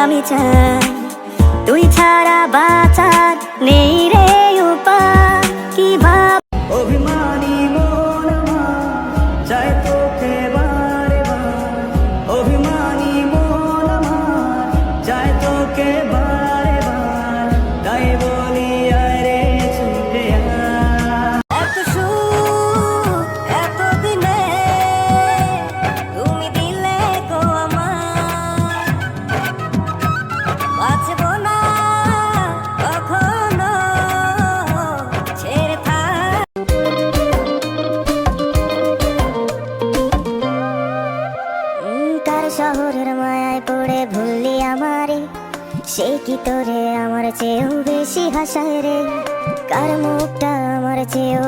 আমি চাই, তুই ছাড়া বাঁচার নেই রে উপায়। কি ভাব অভিমানী মন আমার চায় তোকে বারে বার, অভিমানী মন আমার চায় তোকে বারে বার, তাই বলি আরে ছুটে আয়। এত সুখ এত দিনে তুমি দিলে গো আমার, বাঁচব না কখনো ছেড়ে থাক। কার শহরের মায়ায় পড়ে ভুললি আমারে, সে কি তোরে আমার চেয়েও বেশি হাসায় রে, কার মুখটা আমার চেয়েও